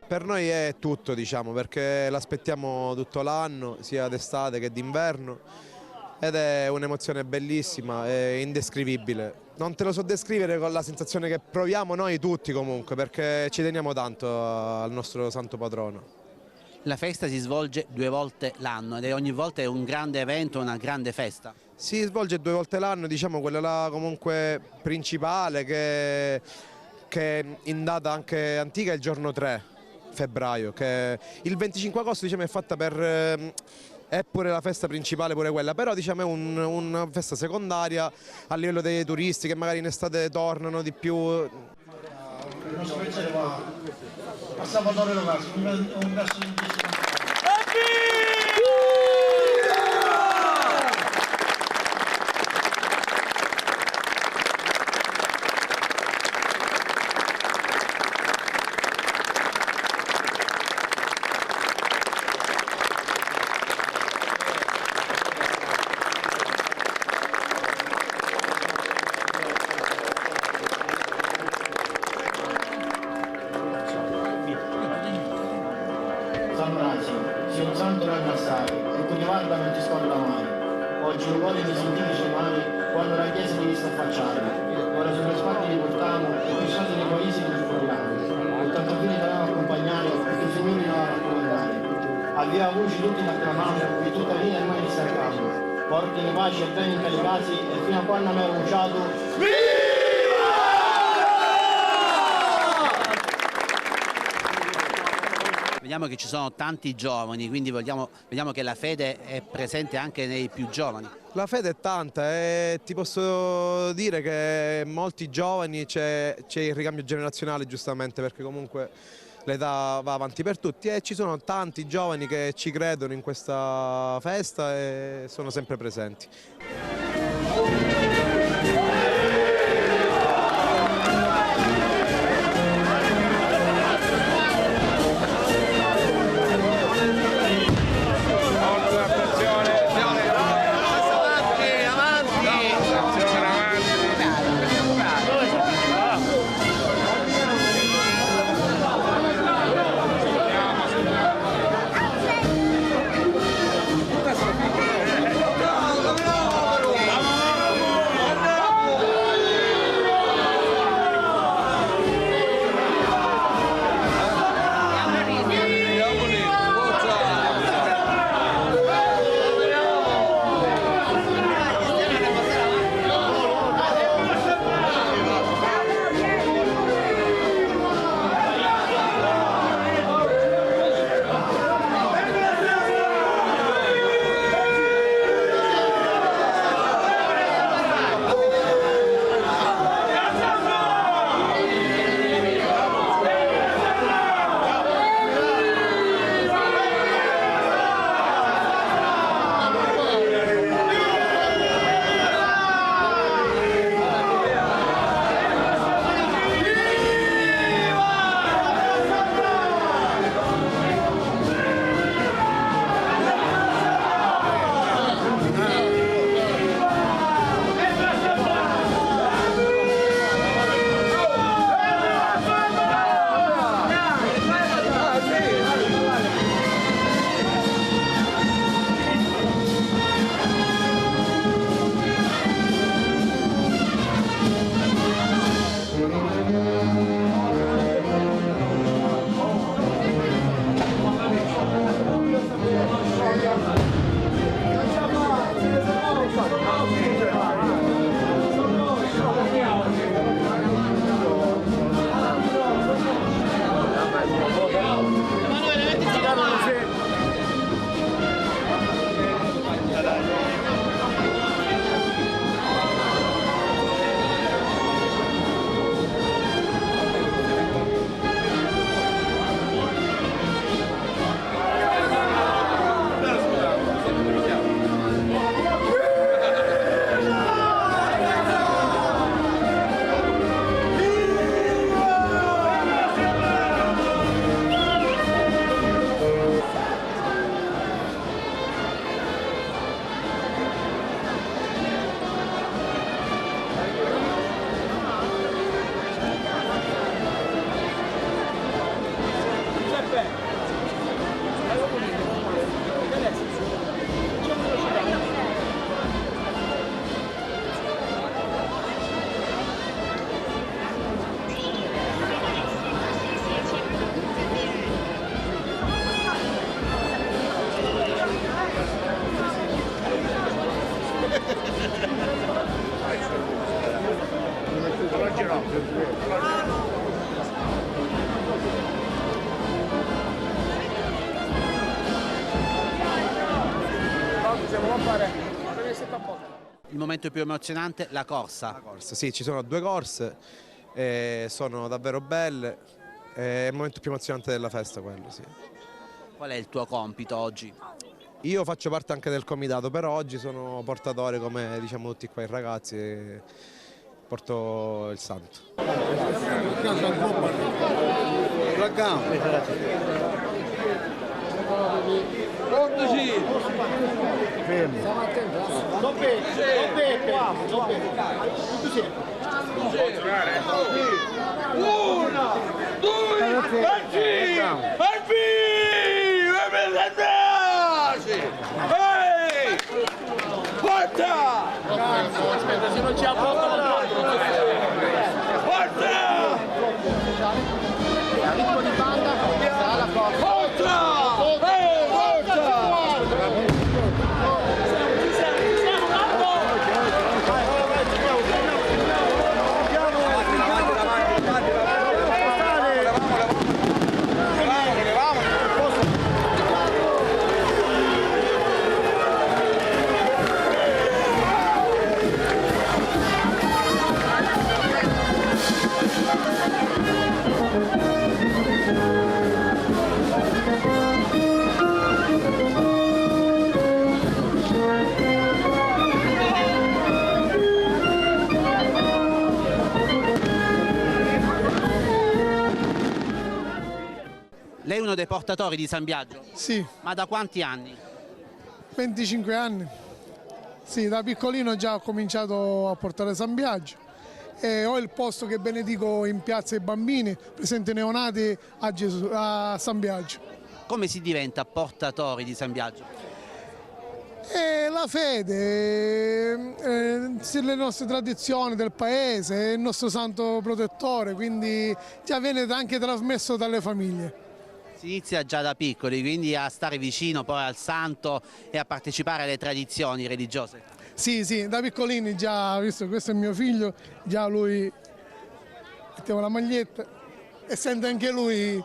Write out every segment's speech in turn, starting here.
Per noi è tutto, diciamo, perché l'aspettiamo tutto l'anno, sia d'estate che d'inverno, ed è un'emozione bellissima e indescrivibile. Non te lo so descrivere con la sensazione che proviamo noi tutti comunque, perché ci teniamo tanto al nostro santo patrono. La festa si svolge 2 volte l'anno ed ogni volta è un grande evento, una grande festa. Si svolge 2 volte l'anno, diciamo quella là comunque principale, che in data anche antica è il giorno 3 febbraio, che il 25 agosto diciamo, è fatta per... è pure la festa principale pure quella, però diciamo è una festa secondaria a livello dei turisti che magari in estate tornano di più. Il nostro piacere va a Salvatore Locassi, un verso di sia un santo da abbassare e con i guarda non ti scorda mai. Oggi un cuore di sentiti somali quando la chiesa ti vista affacciare. Ora sulle spalle li portiamo e qui sono nei paesi che ci troviamo. E tanto fine dovevamo accompagnare perché il Signore non va a raccomandare. Avviva voci tutti da acclamare e tuttavia è mai distaccato. Porti di pace e beni incaricati e fino a quando mi ha annunciato Vediamo che ci sono tanti giovani, quindi vediamo che la fede è presente anche nei più giovani. La fede è tanta e ti posso dire che molti giovani c'è il ricambio generazionale giustamente perché comunque l'età va avanti per tutti e ci sono tanti giovani che ci credono in questa festa e sono sempre presenti. Il momento più emozionante, la corsa. La corsa, sì, ci sono 2 corse, sono davvero belle, è il momento più emozionante della festa quello, sì. Qual è il tuo compito oggi? Io faccio parte anche del comitato, però oggi sono portatore come diciamo tutti qua i ragazzi e porto il santo. Una, due, aspetta, se non ci approntano forza! Ritmo di banda, alla forza! Lei è uno dei portatori di San Biagio? Sì, Ma da quanti anni? 25 anni. Sì, da piccolino già ho cominciato a portare San Biagio e ho il posto che benedico in piazza ai bambini, presente neonati a San Biagio. Come si diventa portatori di San Biagio? E la fede, le nostre tradizioni del paese, il nostro santo protettore, quindi già viene anche trasmesso dalle famiglie. Si inizia già da piccoli, quindi a stare vicino poi al santo e a partecipare alle tradizioni religiose. Sì, sì, da piccolini già, visto che questo è mio figlio, già lui mettiamo la maglietta e sente anche lui.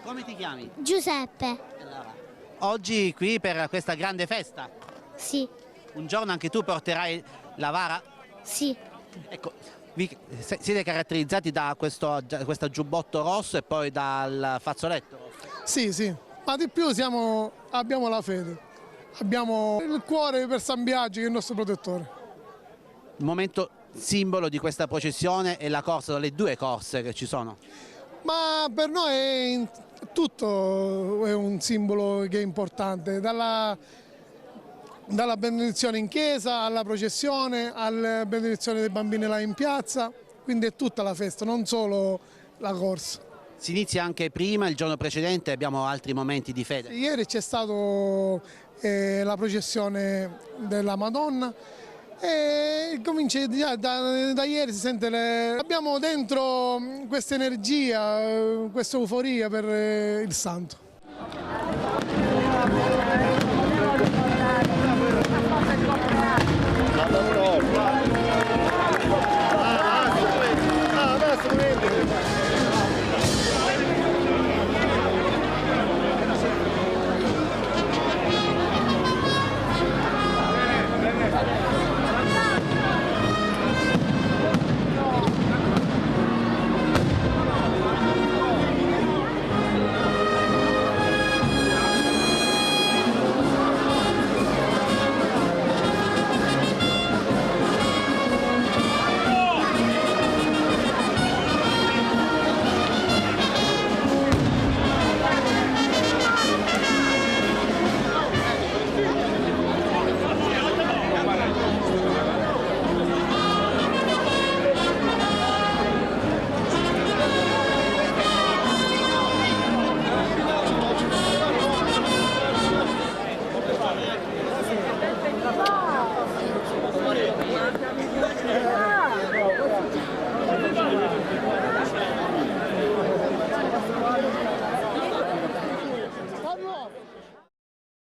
Come ti chiami? Giuseppe, Oggi qui per questa grande festa, sì, un giorno anche tu porterai la vara? sì, Ecco, siete caratterizzati da questo giubbotto rosso e poi dal fazzoletto rosso? Sì, sì, ma di più abbiamo la fede, abbiamo il cuore per San Biagio che è il nostro protettore. Il momento simbolo di questa processione è la corsa, le 2 corse che ci sono. Ma per noi tutto è un simbolo che è importante, dalla benedizione in chiesa alla processione, alla benedizione dei bambini là in piazza, quindi è tutta la festa, non solo la corsa. Si inizia anche prima, il giorno precedente abbiamo altri momenti di fede. Ieri c'è stata la processione della Madonna e comincia da ieri si sente abbiamo dentro questa energia, questa euforia per il santo.